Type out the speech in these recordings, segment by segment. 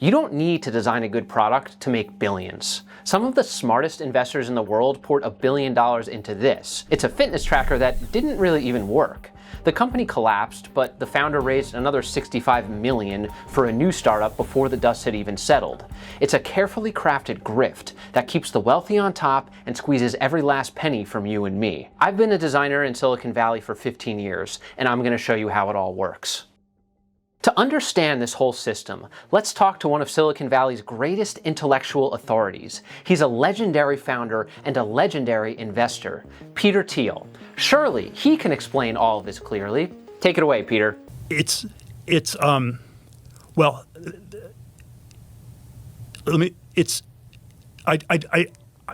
You don't need to design a good product to make billions. Some of the smartest investors in the world poured $1 billion into this. It's a fitness tracker that didn't really even work. The company collapsed, but the founder raised another $65 million for a new startup before the dust had even settled. It's a carefully crafted grift that keeps the wealthy on top and squeezes every last penny from you and me. I've been a designer in Silicon Valley for 15 years, and I'm going to show you how it all works. To understand this whole system, let's talk to one of Silicon Valley's greatest intellectual authorities. He's a legendary founder and a legendary investor, Peter Thiel. Surely he can explain all of this clearly. Take it away, Peter. Well,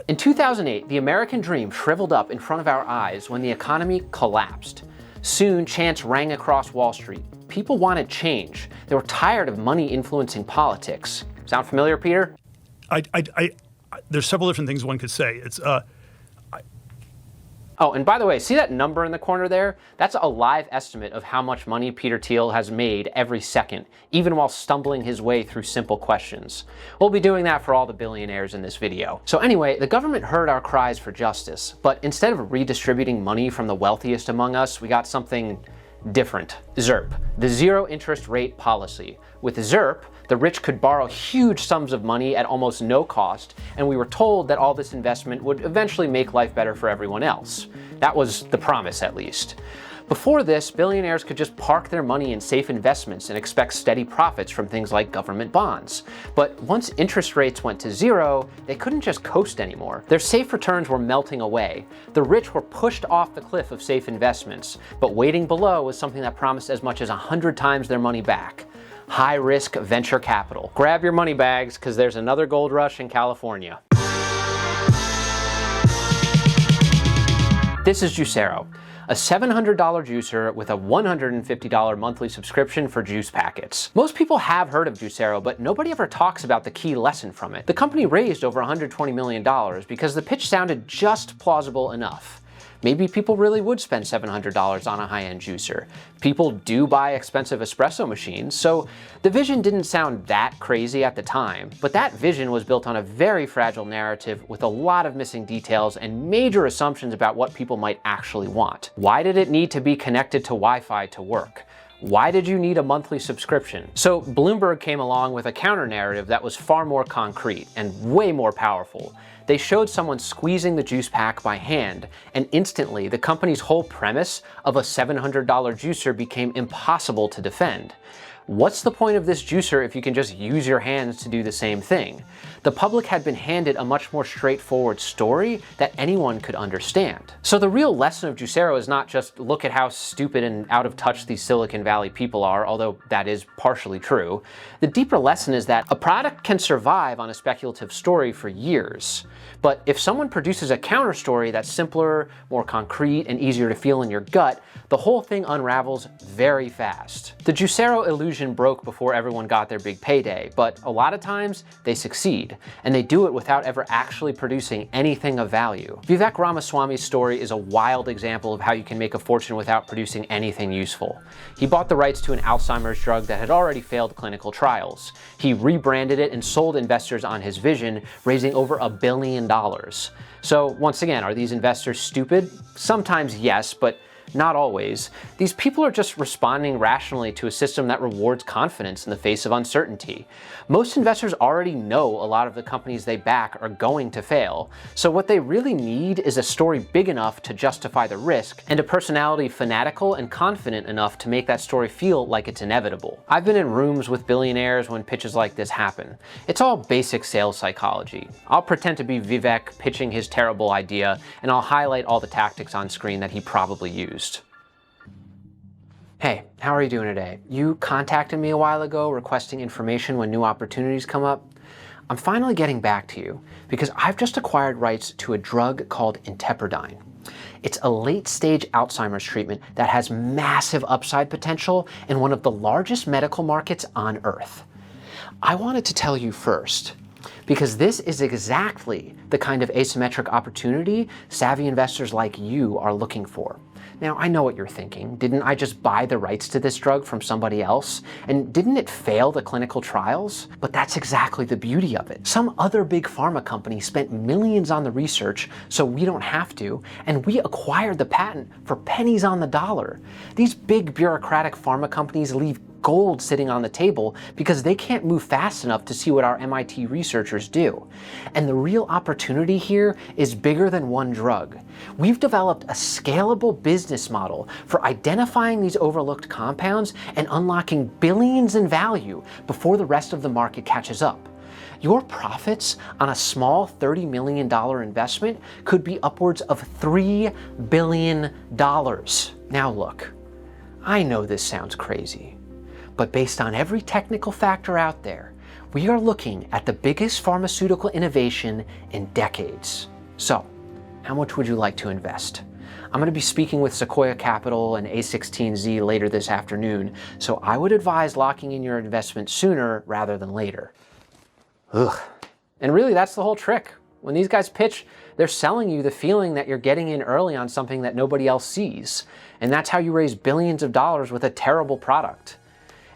In 2008, the American dream shriveled up in front of our eyes when the economy collapsed. Soon, chants rang across Wall Street. People wanted change. They were tired of money influencing politics. Sound familiar, Peter? There's several different things one could say. Oh, and by the way, see that number in the corner there? That's a live estimate of how much money Peter Thiel has made every second, even while stumbling his way through simple questions. We'll be doing that for all the billionaires in this video. So anyway, the government heard our cries for justice, but instead of redistributing money from the wealthiest among us, we got something different. ZIRP, the zero interest rate policy. With ZIRP, the rich could borrow huge sums of money at almost no cost, and we were told that all this investment would eventually make life better for everyone else. That was the promise, at least. Before this, billionaires could just park their money in safe investments and expect steady profits from things like government bonds. But once interest rates went to zero, they couldn't just coast anymore. Their safe returns were melting away. The rich were pushed off the cliff of safe investments, but waiting below was something that promised as much as 100 times their money back. High-risk venture capital. Grab your money bags, because there's another gold rush in California. This is Juicero, a $700 juicer with a $150 monthly subscription for juice packets. Most people have heard of Juicero, but nobody ever talks about the key lesson from it. The company raised over $120 million because the pitch sounded just plausible enough. Maybe people really would spend $700 on a high-end juicer. People do buy expensive espresso machines, so the vision didn't sound that crazy at the time, but that vision was built on a very fragile narrative with a lot of missing details and major assumptions about what people might actually want. Why did it need to be connected to Wi-Fi to work? Why did you need a monthly subscription? So Bloomberg came along with a counter-narrative that was far more concrete and way more powerful. They showed someone squeezing the juice pack by hand, and instantly the company's whole premise of a $700 juicer became impossible to defend. What's the point of this juicer if you can just use your hands to do the same thing? The public had been handed a much more straightforward story that anyone could understand. So the real lesson of Juicero is not just look at how stupid and out of touch these Silicon Valley people are, although that is partially true. The deeper lesson is that a product can survive on a speculative story for years. But if someone produces a counter story that's simpler, more concrete, and easier to feel in your gut, the whole thing unravels very fast. The Juicero illusion broke before everyone got their big payday, but a lot of times they succeed, and they do it without ever actually producing anything of value. Vivek Ramaswamy's story is a wild example of how you can make a fortune without producing anything useful. He bought the rights to an Alzheimer's drug that had already failed clinical trials. He rebranded it and sold investors on his vision, raising over $1 billion. So once again, are these investors stupid? Sometimes yes, but not always. These people are just responding rationally to a system that rewards confidence in the face of uncertainty. Most investors already know a lot of the companies they back are going to fail, so what they really need is a story big enough to justify the risk, and a personality fanatical and confident enough to make that story feel like it's inevitable. I've been in rooms with billionaires when pitches like this happen. It's all basic sales psychology. I'll pretend to be Vivek pitching his terrible idea, and I'll highlight all the tactics on screen that he probably used. Hey, how are you doing today? You contacted me a while ago requesting information when new opportunities come up. I'm finally getting back to you because I've just acquired rights to a drug called Intepirdine. It's a late-stage Alzheimer's treatment that has massive upside potential in one of the largest medical markets on Earth. I wanted to tell you first, because this is exactly the kind of asymmetric opportunity savvy investors like you are looking for. Now, I know what you're thinking. Didn't I just buy the rights to this drug from somebody else? And didn't it fail the clinical trials? But that's exactly the beauty of it. Some other big pharma company spent millions on the research, so we don't have to, and we acquired the patent for pennies on the dollar. These big bureaucratic pharma companies leave gold sitting on the table because they can't move fast enough to see what our MIT researchers do. And the real opportunity here is bigger than one drug. We've developed a scalable business model for identifying these overlooked compounds and unlocking billions in value before the rest of the market catches up. Your profits on a small $30 million investment could be upwards of $3 billion. Now look, I know this sounds crazy, but based on every technical factor out there, we are looking at the biggest pharmaceutical innovation in decades. So, how much would you like to invest? I'm going to be speaking with Sequoia Capital and A16Z later this afternoon, so I would advise locking in your investment sooner rather than later. Ugh. And really, that's the whole trick. When these guys pitch, they're selling you the feeling that you're getting in early on something that nobody else sees. And that's how you raise billions of dollars with a terrible product.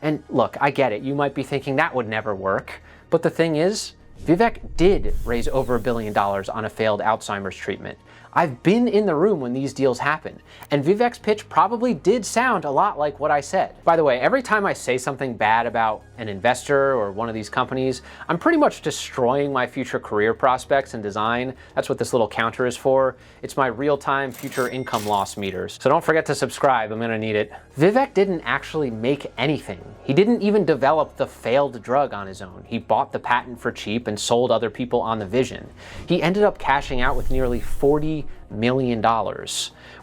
And look, I get it. You might be thinking that would never work. But the thing is, Vivek did raise over $1 billion on a failed Alzheimer's treatment. I've been in the room when these deals happen, and Vivek's pitch probably did sound a lot like what I said. By the way, every time I say something bad about an investor or one of these companies, I'm pretty much destroying my future career prospects in design. That's what this little counter is for. It's my real-time future income loss meters. So don't forget to subscribe, I'm gonna need it. Vivek didn't actually make anything. He didn't even develop the failed drug on his own. He bought the patent for cheap and sold other people on the vision. He ended up cashing out with nearly $40 million.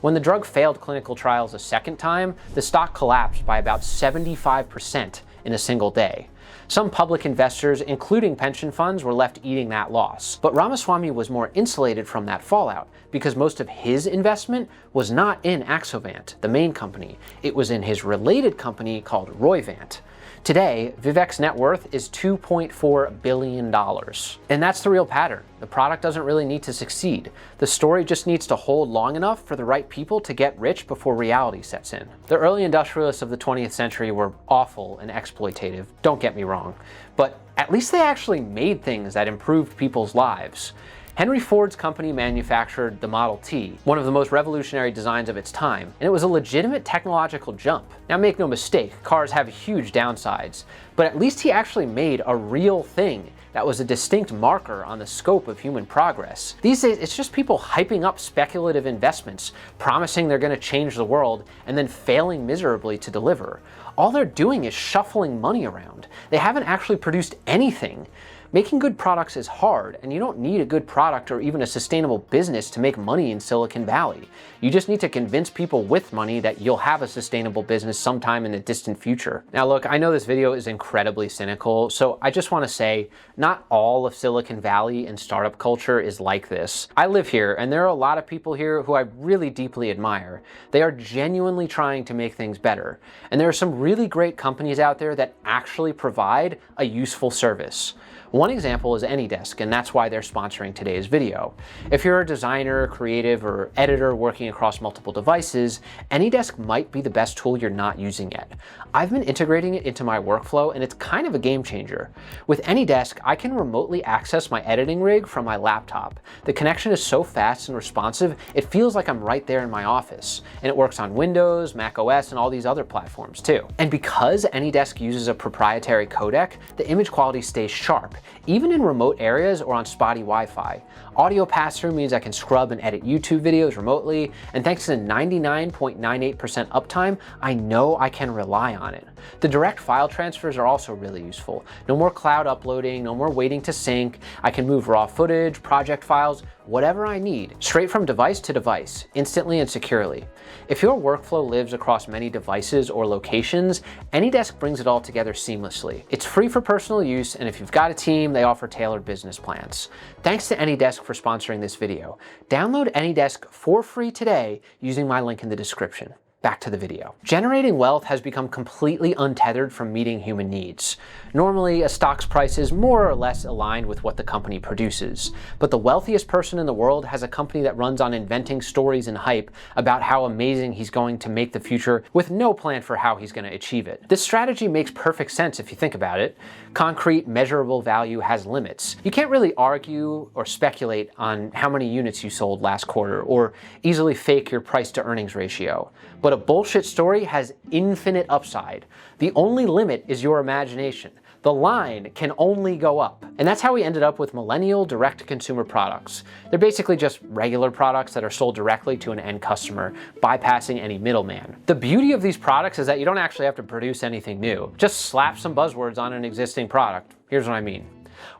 When the drug failed clinical trials a second time, the stock collapsed by about 75% in a single day. Some public investors, including pension funds, were left eating that loss. But Ramaswamy was more insulated from that fallout because most of his investment was not in Axovant, the main company. It was in his related company called Roivant. Today, Vivek's net worth is $2.4 billion. And that's the real pattern. The product doesn't really need to succeed. The story just needs to hold long enough for the right people to get rich before reality sets in. The early industrialists of the 20th century were awful and exploitative, don't get me wrong, but at least they actually made things that improved people's lives. Henry Ford's company manufactured the Model T, one of the most revolutionary designs of its time, and it was a legitimate technological jump. Now make no mistake, cars have huge downsides, but at least he actually made a real thing that was a distinct marker on the scope of human progress. These days, it's just people hyping up speculative investments, promising they're going to change the world, and then failing miserably to deliver. All they're doing is shuffling money around. They haven't actually produced anything. Making good products is hard, and you don't need a good product or even a sustainable business to make money in Silicon Valley. You just need to convince people with money that you'll have a sustainable business sometime in the distant future. Now look, I know this video is incredibly cynical, so I just want to say, not all of Silicon Valley and startup culture is like this. I live here, and there are a lot of people here who I really deeply admire. They are genuinely trying to make things better. And there are some really great companies out there that actually provide a useful service. One example is AnyDesk, and that's why they're sponsoring today's video. If you're a designer, creative, or editor working across multiple devices, AnyDesk might be the best tool you're not using yet. I've been integrating it into my workflow, and it's kind of a game changer. With AnyDesk, I can remotely access my editing rig from my laptop. The connection is so fast and responsive, it feels like I'm right there in my office. And it works on Windows, Mac OS, and all these other platforms too. And because AnyDesk uses a proprietary codec, the image quality stays sharp, even in remote areas or on spotty Wi-Fi. Audio pass-through means I can scrub and edit YouTube videos remotely, and thanks to 99.98% uptime, I know I can rely on it. The direct file transfers are also really useful. No more cloud uploading, no more waiting to sync. I can move raw footage, project files, whatever I need, straight from device to device, instantly and securely. If your workflow lives across many devices or locations, AnyDesk brings it all together seamlessly. It's free for personal use, and if you've got a team, they offer tailored business plans. Thanks to AnyDesk for sponsoring this video. Download AnyDesk for free today using my link in the description. back to the video. Generating wealth has become completely untethered from meeting human needs. Normally, a stock's price is more or less aligned with what the company produces, but the wealthiest person in the world has a company that runs on inventing stories and hype about how amazing he's going to make the future with no plan for how he's going to achieve it. This strategy makes perfect sense if you think about it. Concrete, measurable value has limits. You can't really argue or speculate on how many units you sold last quarter or easily fake your price to earnings ratio. But a bullshit story has infinite upside. The only limit is your imagination. The line can only go up. And that's how we ended up with millennial direct-to-consumer products. They're basically just regular products that are sold directly to an end customer, bypassing any middleman. The beauty of these products is that you don't actually have to produce anything new. Just slap some buzzwords on an existing product. Here's what I mean.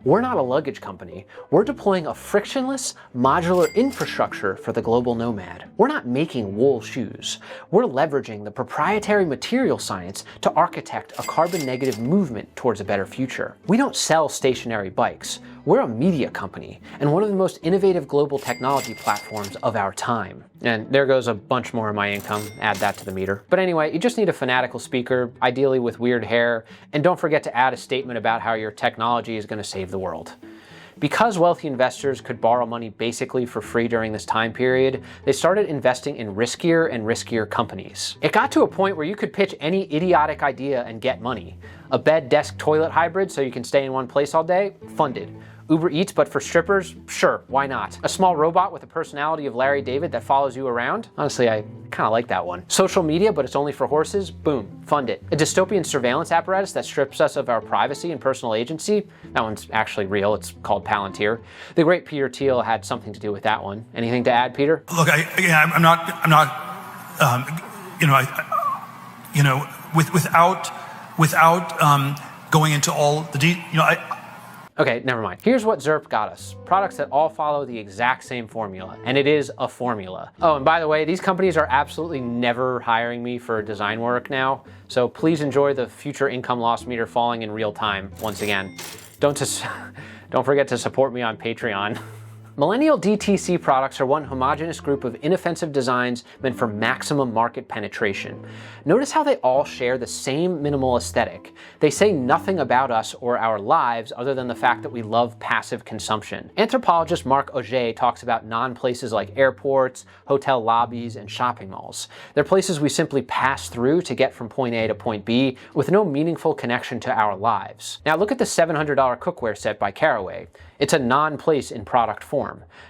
We're not a luggage company. We're deploying a frictionless, modular infrastructure for the global nomad. We're not making wool shoes. We're leveraging the proprietary material science to architect a carbon-negative movement towards a better future. We don't sell stationary bikes. We're a media company and one of the most innovative global technology platforms of our time. And there goes a bunch more of my income. Add that to the meter. But anyway, you just need a fanatical speaker, ideally with weird hair, and don't forget to add a statement about how your technology is going to save the world. Because wealthy investors could borrow money basically for free during this time period, they started investing in riskier and riskier companies. It got to a point where you could pitch any idiotic idea and get money. A bed, desk, toilet hybrid so you can stay in one place all day? Funded. Uber Eats but for strippers? Sure, why not? A small robot with the personality of Larry David that follows you around? Honestly, I kind of like that one. Social media but it's only for horses? Boom, fund it. A dystopian surveillance apparatus that strips us of our privacy and personal agency? That one's actually real, it's called Palantir. The great Peter Thiel had something to do with that one. Anything to add, Peter? Look, I'm not, without going into all the Okay, never mind. Here's what ZIRP got us. Products that all follow the exact same formula, and it is a formula. Oh, and by the way, these companies are absolutely never hiring me for design work now, so please enjoy the future income loss meter falling in real time once again. Don't forget to support me on Patreon. Millennial DTC products are one homogeneous group of inoffensive designs meant for maximum market penetration. Notice how they all share the same minimal aesthetic. They say nothing about us or our lives other than the fact that we love passive consumption. Anthropologist Marc Auger talks about non-places like airports, hotel lobbies, and shopping malls. They're places we simply pass through to get from point A to point B with no meaningful connection to our lives. Now look at the $700 cookware set by Caraway. It's a non-place in product form.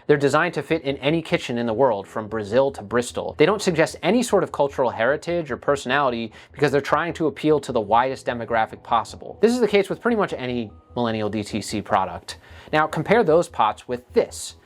They're designed to fit in any kitchen in the world, from Brazil to Bristol. They don't suggest any sort of cultural heritage or personality because they're trying to appeal to the widest demographic possible. This is the case with pretty much any millennial DTC product. Now compare those pots with this.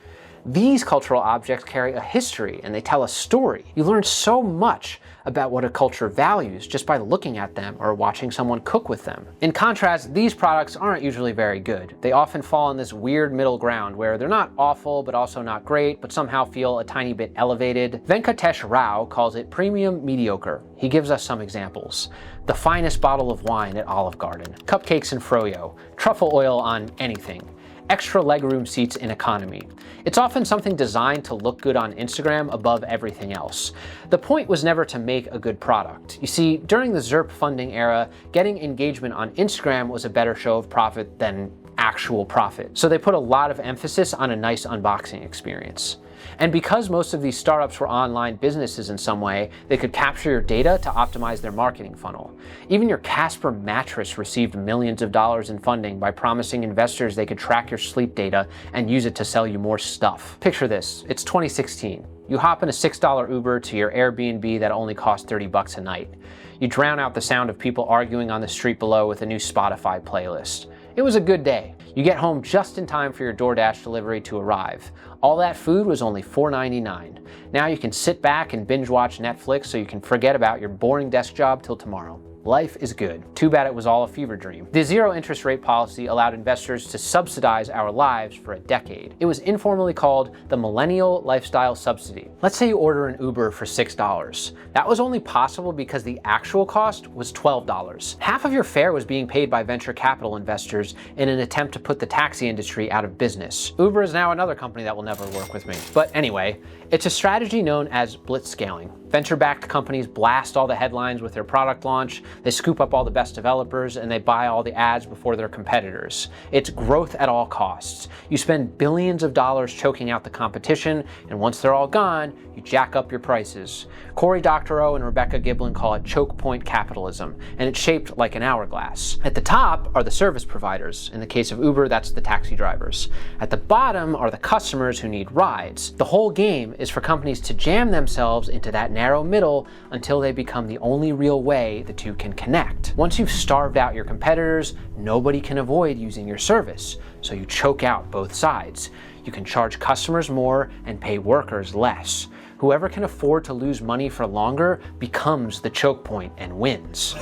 These cultural objects carry a history and they tell a story. You learn so much about what a culture values just by looking at them or watching someone cook with them. In contrast, these products aren't usually very good. They often fall in this weird middle ground where they're not awful but also not great, but somehow feel a tiny bit elevated. Venkatesh Rao calls it premium mediocre. He gives us some examples. The finest bottle of wine at Olive Garden, cupcakes in froyo, truffle oil on anything, extra legroom seats in economy. It's often something designed to look good on Instagram above everything else. The point was never to make a good product. You see, during the ZIRP funding era, getting engagement on Instagram was a better show of profit than actual profit. So they put a lot of emphasis on a nice unboxing experience. And because most of these startups were online businesses in some way, they could capture your data to optimize their marketing funnel. Even your Casper mattress received millions of dollars in funding by promising investors they could track your sleep data and use it to sell you more stuff. Picture this, it's 2016. You hop in a $6 Uber to your Airbnb that only costs $30 a night. You drown out the sound of people arguing on the street below with a new Spotify playlist. It was a good day. You get home just in time for your DoorDash delivery to arrive. All that food was only $4.99. Now you can sit back and binge watch Netflix so you can forget about your boring desk job till tomorrow. Life is good. Too bad it was all a fever dream. The zero interest rate policy allowed investors to subsidize our lives for a decade. It was informally called the Millennial Lifestyle Subsidy. Let's say you order an Uber for $6. That was only possible because the actual cost was $12. Half of your fare was being paid by venture capital investors in an attempt to put the taxi industry out of business. Uber is now another company that will never work with me. But anyway, it's a strategy known as blitzscaling. Venture-backed companies blast all the headlines with their product launch, they scoop up all the best developers, and they buy all the ads before their competitors. It's growth at all costs. You spend billions of dollars choking out the competition, and once they're all gone, you jack up your prices. Cory Doctorow and Rebecca Giblin call it choke point capitalism, and it's shaped like an hourglass. At the top are the service providers. In the case of Uber, that's the taxi drivers. At the bottom are the customers who need rides. The whole game is for companies to jam themselves into that narrow middle until they become the only real way the two can connect. Once you've starved out your competitors, nobody can avoid using your service, so you choke out both sides. You can charge customers more and pay workers less. Whoever can afford to lose money for longer becomes the choke point and wins.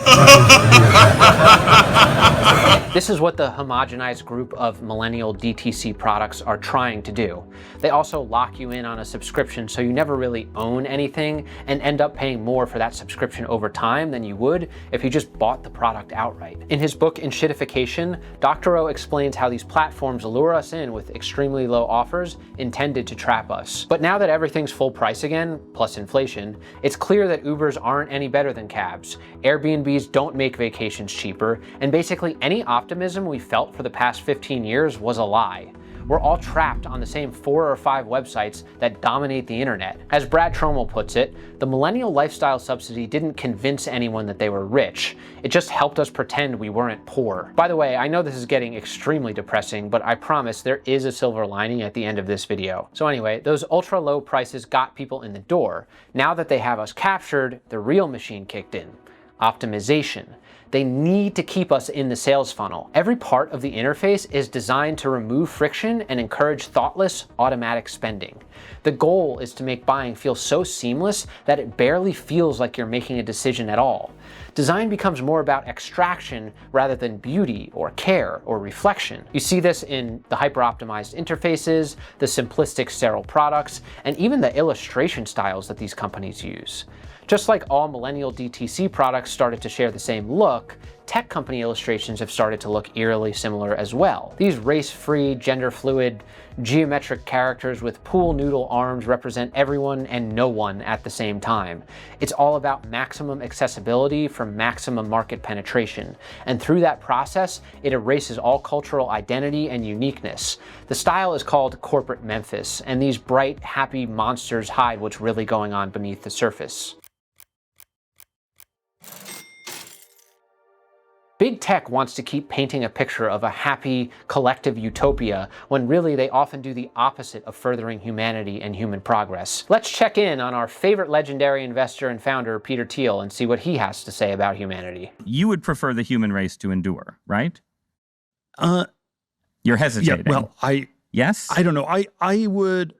This is what the homogenized group of millennial DTC products are trying to do. They also lock you in on a subscription so you never really own anything and end up paying more for that subscription over time than you would if you just bought the product outright. In his book, Enshittification, Doctorow explains how these platforms lure us in with extremely low offers intended to trap us. But now that everything's full price again, plus inflation, it's clear that Ubers aren't any better than cabs. Airbnbs don't make vacations cheaper, and basically any optimism we felt for the past 15 years was a lie. We're all trapped on the same 4 or 5 websites that dominate the internet. As Brad Trommel puts it, the millennial lifestyle subsidy didn't convince anyone that they were rich. It just helped us pretend we weren't poor. By the way, I know this is getting extremely depressing, but I promise there is a silver lining at the end of this video. So anyway, those ultra low prices got people in the door. Now that they have us captured, the real machine kicked in. Optimization. They need to keep us in the sales funnel. Every part of the interface is designed to remove friction and encourage thoughtless, automatic spending. The goal is to make buying feel so seamless that it barely feels like you're making a decision at all. Design becomes more about extraction rather than beauty or care or reflection. You see this in the hyper-optimized interfaces, the simplistic sterile products, and even the illustration styles that these companies use. Just like all millennial DTC products started to share the same look, tech company illustrations have started to look eerily similar as well. These race-free, gender-fluid, geometric characters with pool noodle arms represent everyone and no one at the same time. It's all about maximum accessibility for maximum market penetration, and through that process, it erases all cultural identity and uniqueness. The style is called corporate Memphis, and these bright, happy monsters hide what's really going on beneath the surface. Big tech wants to keep painting a picture of a happy, collective utopia when really they often do the opposite of furthering humanity and human progress. Let's check in on our favorite legendary investor and founder, Peter Thiel, and see what he has to say about humanity. You would prefer the human race to endure, right? You're hesitating. Yeah, well, Yes? I don't know. I would.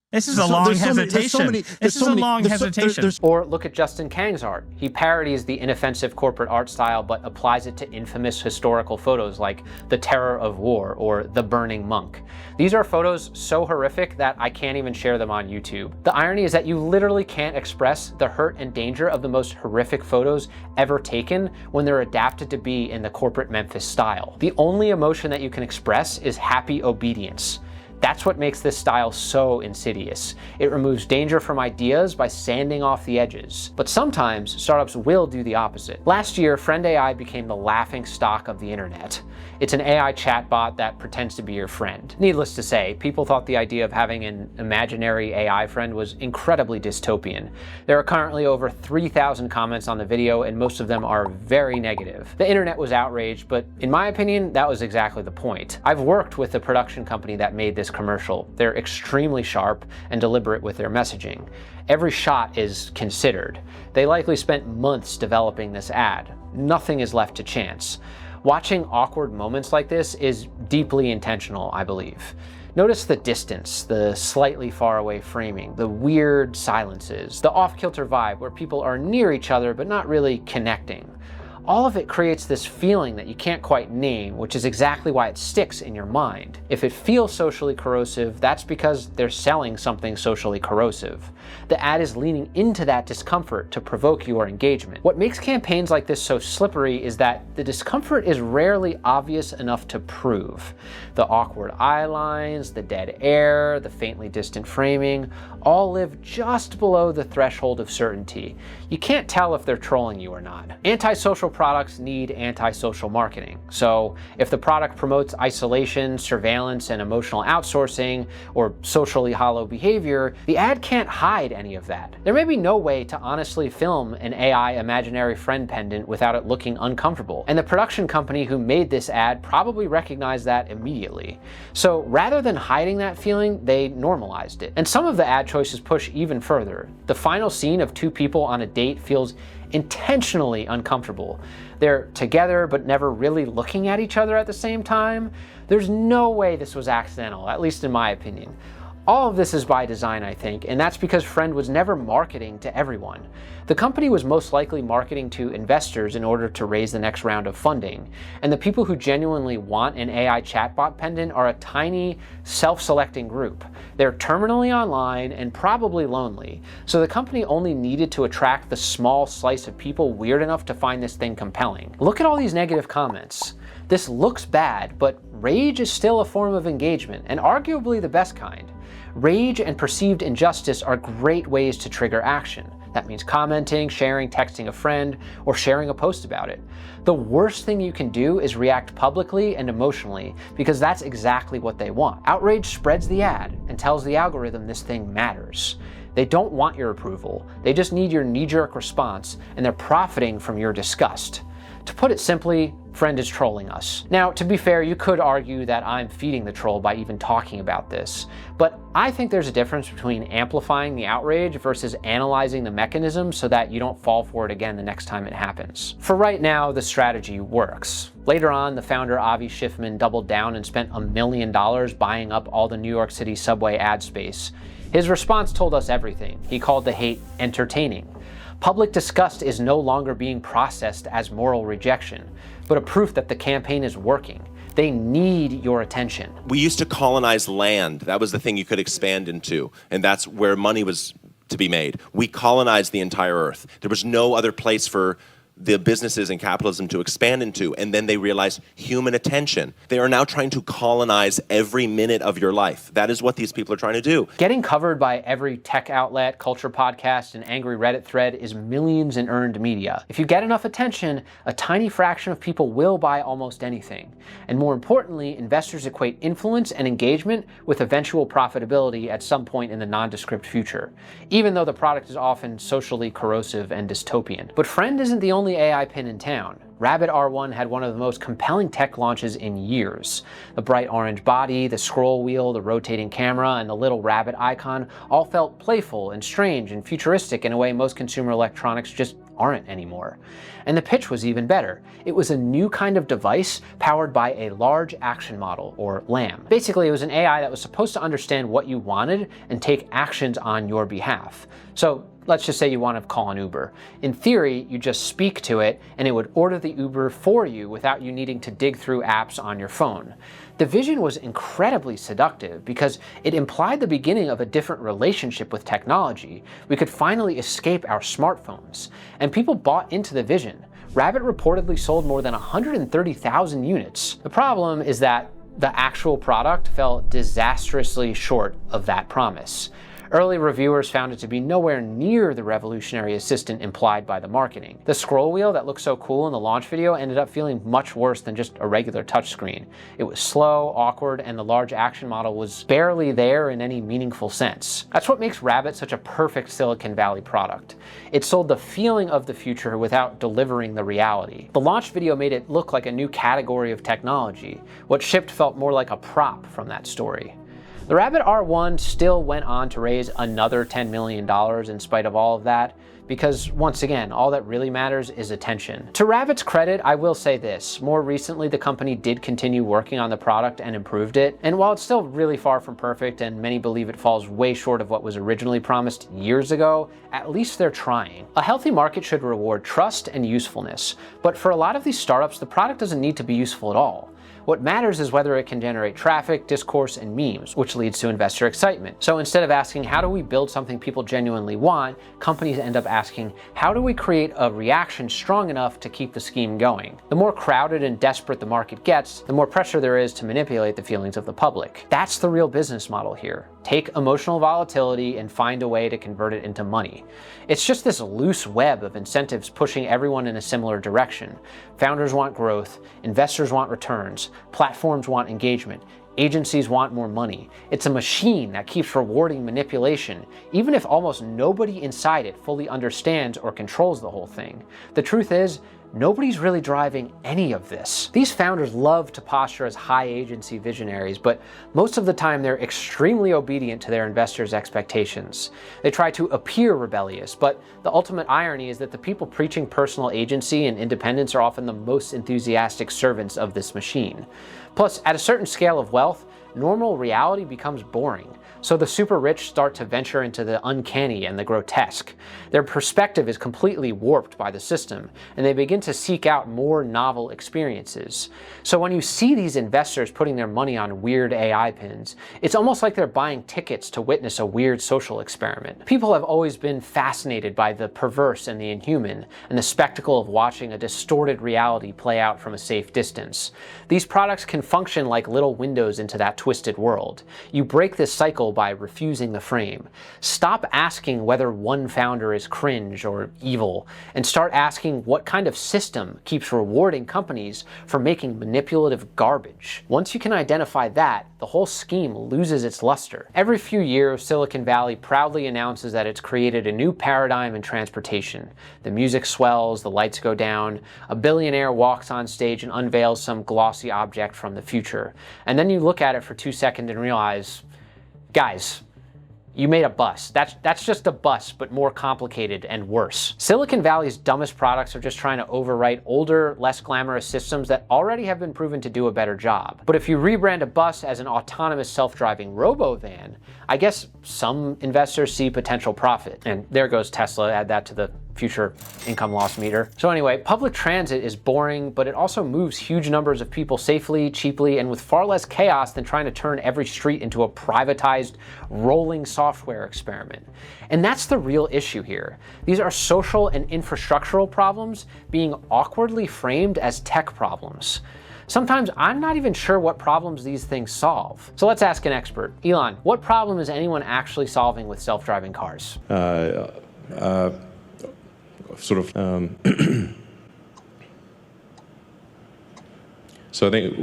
This is a long hesitation. This is a long hesitation. Or look at Justin Kang's art. He parodies the inoffensive corporate art style, but applies it to infamous historical photos like The Terror of War or The Burning Monk. These are photos so horrific that I can't even share them on YouTube. The irony is that you literally can't express the hurt and danger of the most horrific photos ever taken when they're adapted to be in the corporate Memphis style. The only emotion that you can express is happy obedience. That's what makes this style so insidious. It removes danger from ideas by sanding off the edges. But sometimes startups will do the opposite. Last year, Friend AI became the laughing stock of the internet. It's an AI chatbot that pretends to be your friend. Needless to say, people thought the idea of having an imaginary AI friend was incredibly dystopian. There are currently over 3,000 comments on the video, and most of them are very negative. The internet was outraged, but in my opinion, that was exactly the point. I've worked with the production company that made this commercial. They're extremely sharp and deliberate with their messaging. Every shot is considered. They likely spent months developing this ad. Nothing is left to chance. Watching awkward moments like this is deeply intentional, I believe. Notice the distance, the slightly far away framing, the weird silences, the off-kilter vibe where people are near each other but not really connecting. All of it creates this feeling that you can't quite name, which is exactly why it sticks in your mind. If it feels socially corrosive, that's because they're selling something socially corrosive. The ad is leaning into that discomfort to provoke your engagement. What makes campaigns like this so slippery is that the discomfort is rarely obvious enough to prove. The awkward eye lines, the dead air, the faintly distant framing, all live just below the threshold of certainty. You can't tell if they're trolling you or not. Antisocial products need antisocial marketing. So if the product promotes isolation, surveillance, and emotional outsourcing, or socially hollow behavior, the ad can't hide any of that. There may be no way to honestly film an AI imaginary friend pendant without it looking uncomfortable, and the production company who made this ad probably recognized that immediately. So rather than hiding that feeling, they normalized it. And some of the ad choices push even further. The final scene of two people on a date feels intentionally uncomfortable. They're together but never really looking at each other at the same time. There's no way this was accidental, at least in my opinion. All of this is by design, I think, and that's because Friend was never marketing to everyone. The company was most likely marketing to investors in order to raise the next round of funding, and the people who genuinely want an AI chatbot pendant are a tiny, self-selecting group. They're terminally online and probably lonely, so the company only needed to attract the small slice of people weird enough to find this thing compelling. Look at all these negative comments. This looks bad, but rage is still a form of engagement, and arguably the best kind. Rage and perceived injustice are great ways to trigger action. That means commenting, sharing, texting a friend, or sharing a post about it. The worst thing you can do is react publicly and emotionally, because that's exactly what they want. Outrage spreads the ad and tells the algorithm this thing matters. They don't want your approval. They just need your knee-jerk response, and they're profiting from your disgust. To put it simply, Friend is trolling us. Now, to be fair, you could argue that I'm feeding the troll by even talking about this, but I think there's a difference between amplifying the outrage versus analyzing the mechanism so that you don't fall for it again the next time it happens. For right now, the strategy works. Later on, the founder Avi Schiffman doubled down and spent $1 million buying up all the New York City subway ad space. His response told us everything. He called the hate entertaining. Public disgust is no longer being processed as moral rejection, but a proof that the campaign is working. They need your attention. We used to colonize land. That was the thing you could expand into, and that's where money was to be made. We colonized the entire earth. There was no other place for the businesses and capitalism to expand into, and then they realized human attention. They are now trying to colonize every minute of your life. That is what these people are trying to do. Getting covered by every tech outlet, culture podcast, and angry Reddit thread is millions in earned media. If you get enough attention, a tiny fraction of people will buy almost anything. And more importantly, investors equate influence and engagement with eventual profitability at some point in the nondescript future, even though the product is often socially corrosive and dystopian. But Friend isn't the only AI pin in town. Rabbit R1 had one of the most compelling tech launches in years. The bright orange body, the scroll wheel, the rotating camera, and the little rabbit icon all felt playful and strange and futuristic in a way most consumer electronics just aren't anymore. And the pitch was even better. It was a new kind of device powered by a large action model, or LAM. Basically, it was an AI that was supposed to understand what you wanted and take actions on your behalf. So let's just say you want to call an Uber. In theory, you just speak to it and it would order the Uber for you without you needing to dig through apps on your phone. The vision was incredibly seductive because it implied the beginning of a different relationship with technology. We could finally escape our smartphones. And people bought into the vision. Rabbit reportedly sold more than 130,000 units. The problem is that the actual product fell disastrously short of that promise. Early reviewers found it to be nowhere near the revolutionary assistant implied by the marketing. The scroll wheel that looked so cool in the launch video ended up feeling much worse than just a regular touchscreen. It was slow, awkward, and the large action model was barely there in any meaningful sense. That's what makes Rabbit such a perfect Silicon Valley product. It sold the feeling of the future without delivering the reality. The launch video made it look like a new category of technology. What shipped felt more like a prop from that story. The Rabbit R1 still went on to raise another $10 million in spite of all of that. because once again, all that really matters is attention. To Rabbit's credit, I will say this. More recently, the company did continue working on the product and improved it. And while it's still really far from perfect, and many believe it falls way short of what was originally promised years ago, at least they're trying. A healthy market should reward trust and usefulness. But for a lot of these startups, the product doesn't need to be useful at all. What matters is whether it can generate traffic, discourse, and memes, which leads to investor excitement. So instead of asking, how do we build something people genuinely want, companies end up asking, how do we create a reaction strong enough to keep the scheme going? The more crowded and desperate the market gets, the more pressure there is to manipulate the feelings of the public. That's the real business model here. Take emotional volatility and find a way to convert it into money. It's just this loose web of incentives pushing everyone in a similar direction. Founders want growth, investors want returns, platforms want engagement, agencies want more money. It's a machine that keeps rewarding manipulation, even if almost nobody inside it fully understands or controls the whole thing. The truth is, nobody's really driving any of this. These founders love to posture as high agency visionaries, but most of the time they're extremely obedient to their investors' expectations. They try to appear rebellious, but the ultimate irony is that the people preaching personal agency and independence are often the most enthusiastic servants of this machine. Plus, at a certain scale of wealth, normal reality becomes boring. So the super rich start to venture into the uncanny and the grotesque. Their perspective is completely warped by the system, and they begin to seek out more novel experiences. So when you see these investors putting their money on weird AI pins, it's almost like they're buying tickets to witness a weird social experiment. People have always been fascinated by the perverse and the inhuman, and the spectacle of watching a distorted reality play out from a safe distance. These products can function like little windows into that twisted world. You break this cycle by refusing the frame. Stop asking whether one founder is cringe or evil, and start asking what kind of system keeps rewarding companies for making manipulative garbage. Once you can identify that, the whole scheme loses its luster. Every few years, Silicon Valley proudly announces that it's created a new paradigm in transportation. The music swells, the lights go down, a billionaire walks on stage and unveils some glossy object from the future. And then you look at it for 2 seconds and realize, guys, you made a bus. That's just a bus, but more complicated and worse. Silicon Valley's dumbest products are just trying to overwrite older, less glamorous systems that already have been proven to do a better job. But if you rebrand a bus as an autonomous self-driving robo-van, I guess some investors see potential profit. And there goes Tesla, add that to the future income loss meter. So anyway, public transit is boring, but it also moves huge numbers of people safely, cheaply, and with far less chaos than trying to turn every street into a privatized, rolling software experiment. And that's the real issue here. These are social and infrastructural problems being awkwardly framed as tech problems. Sometimes I'm not even sure what problems these things solve. So let's ask an expert. Elon, what problem is anyone actually solving with self-driving cars? So I think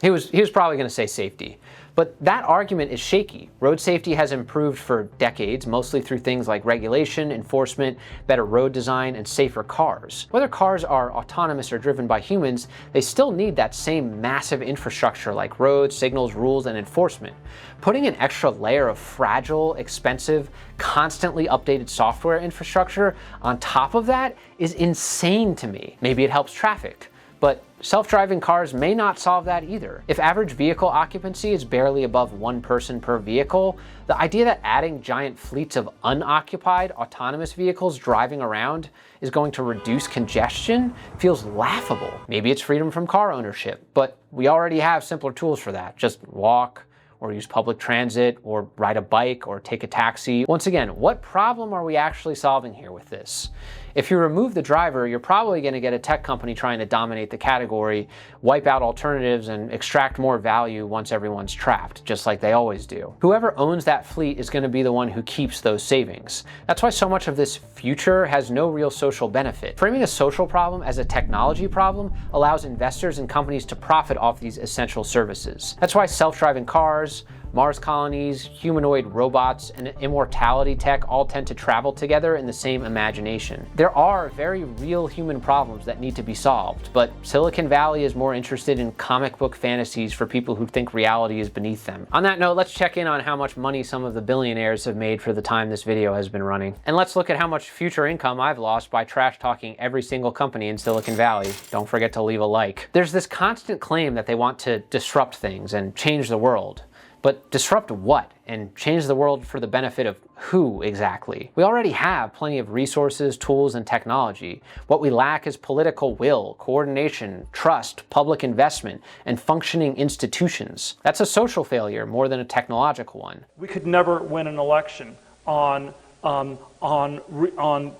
he was probably going to say safety. But that argument is shaky. Road safety has improved for decades, mostly through things like regulation, enforcement, better road design, and safer cars. Whether cars are autonomous or driven by humans, they still need that same massive infrastructure like roads, signals, rules, and enforcement. Putting an extra layer of fragile, expensive, constantly updated software infrastructure on top of that is insane to me. Maybe it helps traffic, but self-driving cars may not solve that either. If average vehicle occupancy is barely above 1 person per vehicle, the idea that adding giant fleets of unoccupied autonomous vehicles driving around is going to reduce congestion feels laughable. Maybe it's freedom from car ownership, but we already have simpler tools for that. Just walk, or use public transit, or ride a bike, or take a taxi. Once again, what problem are we actually solving here with this? If you remove the driver, you're probably going to get a tech company trying to dominate the category, wipe out alternatives, and extract more value once everyone's trapped, just like they always do. Whoever owns that fleet is going to be the one who keeps those savings. That's why so much of this future has no real social benefit. Framing a social problem as a technology problem allows investors and companies to profit off these essential services. That's why self-driving cars, Mars colonies, humanoid robots, and immortality tech all tend to travel together in the same imagination. There are very real human problems that need to be solved, but Silicon Valley is more interested in comic book fantasies for people who think reality is beneath them. On that note, let's check in on how much money some of the billionaires have made for the time this video has been running. And let's look at how much future income I've lost by trash talking every single company in Silicon Valley. Don't forget to leave a like. There's this constant claim that they want to disrupt things and change the world. But disrupt what? And change the world for the benefit of who exactly? We already have plenty of resources, tools, and technology. What we lack is political will, coordination, trust, public investment, and functioning institutions. That's a social failure more than a technological one. We could never win an election on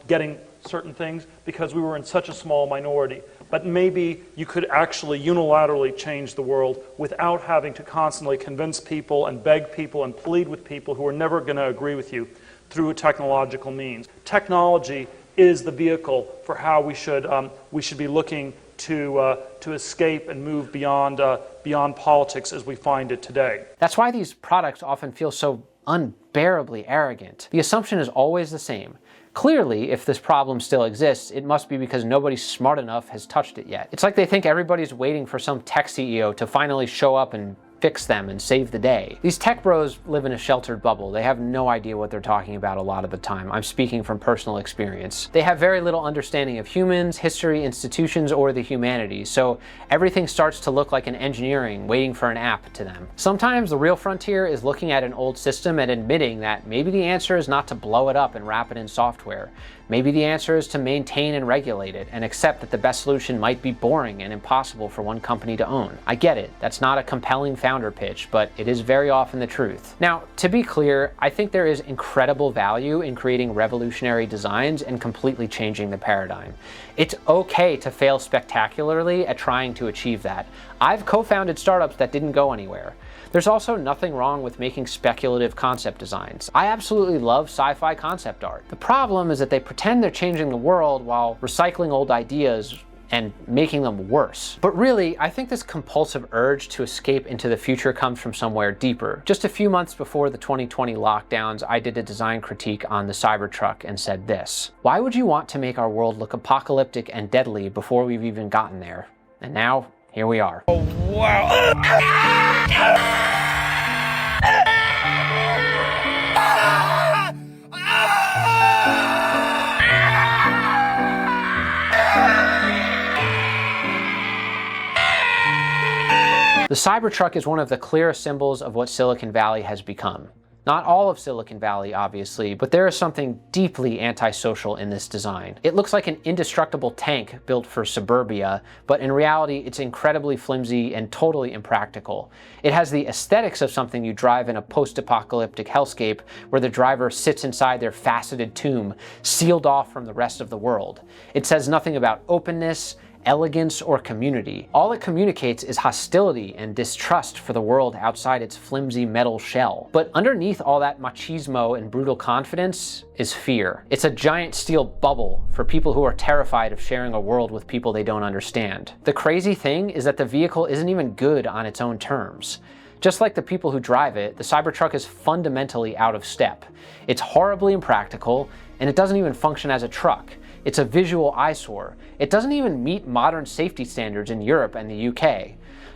getting certain things because we were in such a small minority. But maybe you could actually unilaterally change the world without having to constantly convince people and beg people and plead with people who are never going to agree with you through a technological means. Technology is the vehicle for how we should be looking to escape and move beyond politics as we find it today. That's why these products often feel so unbearably arrogant. The assumption is always the same. Clearly, if this problem still exists, it must be because nobody smart enough has touched it yet. It's like they think everybody's waiting for some tech CEO to finally show up and fix them and save the day. These tech bros live in a sheltered bubble. They have no idea what they're talking about a lot of the time. I'm speaking from personal experience. They have very little understanding of humans, history, institutions, or the humanities, so everything starts to look like an engineering waiting for an app to them. Sometimes the real frontier is looking at an old system and admitting that maybe the answer is not to blow it up and wrap it in software. Maybe the answer is to maintain and regulate it and accept that the best solution might be boring and impossible for one company to own. I get it, that's not a compelling founder pitch, but it is very often the truth. Now, to be clear, I think there is incredible value in creating revolutionary designs and completely changing the paradigm. It's okay to fail spectacularly at trying to achieve that. I've co-founded startups that didn't go anywhere. There's also nothing wrong with making speculative concept designs. I absolutely love sci-fi concept art. The problem is that they pretend they're changing the world while recycling old ideas and making them worse. But really, I think this compulsive urge to escape into the future comes from somewhere deeper. Just a few months before the 2020 lockdowns, I did a design critique on the Cybertruck and said this: why would you want to make our world look apocalyptic and deadly before we've even gotten there? And now, here we are. Oh, wow. The Cybertruck is one of the clearest symbols of what Silicon Valley has become. Not all of Silicon Valley, obviously, but there is something deeply antisocial in this design. It looks like an indestructible tank built for suburbia, but in reality, it's incredibly flimsy and totally impractical. It has the aesthetics of something you drive in a post-apocalyptic hellscape where the driver sits inside their faceted tomb, sealed off from the rest of the world. It says nothing about openness, elegance, or community. All it communicates is hostility and distrust for the world outside its flimsy metal shell. But underneath all that machismo and brutal confidence is fear. It's a giant steel bubble for people who are terrified of sharing a world with people they don't understand. The crazy thing is that the vehicle isn't even good on its own terms. Just like the people who drive it, the Cybertruck is fundamentally out of step. It's horribly impractical, and it doesn't even function as a truck. It's a visual eyesore. It doesn't even meet modern safety standards in Europe and the UK.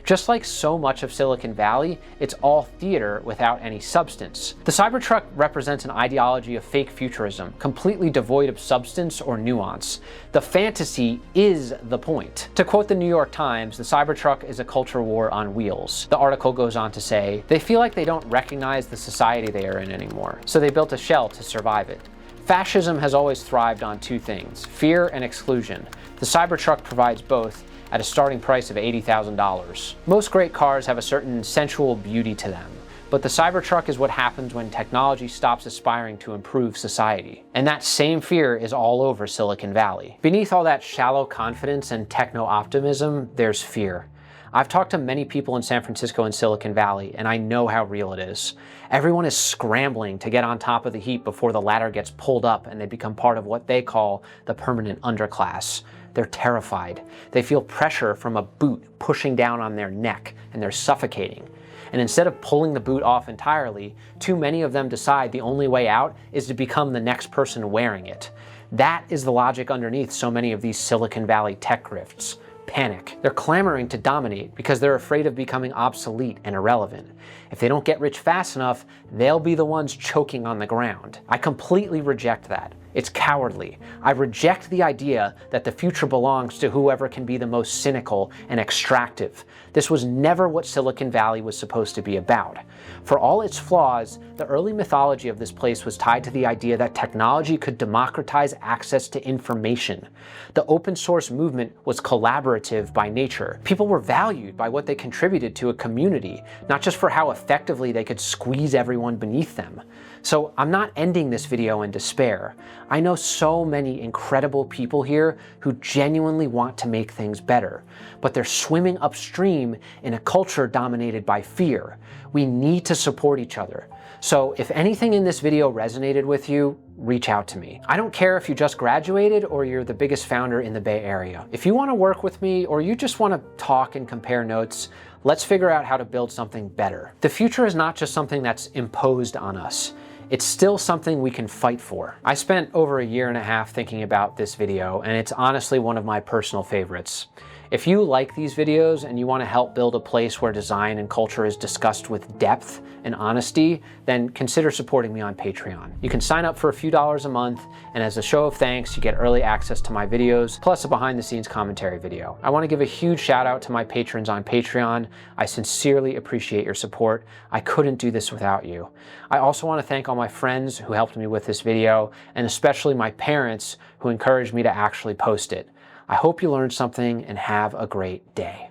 Just like so much of Silicon Valley, it's all theater without any substance. The Cybertruck represents an ideology of fake futurism, completely devoid of substance or nuance. The fantasy is the point. To quote the New York Times, the Cybertruck is a culture war on wheels. The article goes on to say, they feel like they don't recognize the society they are in anymore, so they built a shell to survive it. Fascism has always thrived on two things: fear and exclusion. The Cybertruck provides both at a starting price of $80,000. Most great cars have a certain sensual beauty to them, but the Cybertruck is what happens when technology stops aspiring to improve society. And that same fear is all over Silicon Valley. Beneath all that shallow confidence and techno-optimism, there's fear. I've talked to many people in San Francisco and Silicon Valley, and I know how real it is. Everyone is scrambling to get on top of the heap before the ladder gets pulled up and they become part of what they call the permanent underclass. They're terrified. They feel pressure from a boot pushing down on their neck, and they're suffocating. And instead of pulling the boot off entirely, too many of them decide the only way out is to become the next person wearing it. That is the logic underneath so many of these Silicon Valley tech grifts. Panic. They're clamoring to dominate because they're afraid of becoming obsolete and irrelevant. If they don't get rich fast enough, they'll be the ones choking on the ground. I completely reject that. It's cowardly. I reject the idea that the future belongs to whoever can be the most cynical and extractive. This was never what Silicon Valley was supposed to be about. For all its flaws, the early mythology of this place was tied to the idea that technology could democratize access to information. The open source movement was collaborative by nature. People were valued by what they contributed to a community, not just for how effectively they could squeeze everyone beneath them. So I'm not ending this video in despair. I know so many incredible people here who genuinely want to make things better, but they're swimming upstream in a culture dominated by fear. We need to support each other. So if anything in this video resonated with you, reach out to me. I don't care if you just graduated or you're the biggest founder in the Bay Area. If you want to work with me or you just want to talk and compare notes, let's figure out how to build something better. The future is not just something that's imposed on us. It's still something we can fight for. I spent over a year and a half thinking about this video, and it's honestly one of my personal favorites. If you like these videos and you want to help build a place where design and culture is discussed with depth and honesty, then consider supporting me on Patreon. You can sign up for a few dollars a month, and as a show of thanks, you get early access to my videos, plus a behind-the-scenes commentary video. I want to give a huge shout out to my patrons on Patreon. I sincerely appreciate your support. I couldn't do this without you. I also want to thank all my friends who helped me with this video, and especially my parents who encouraged me to actually post it. I hope you learned something and have a great day.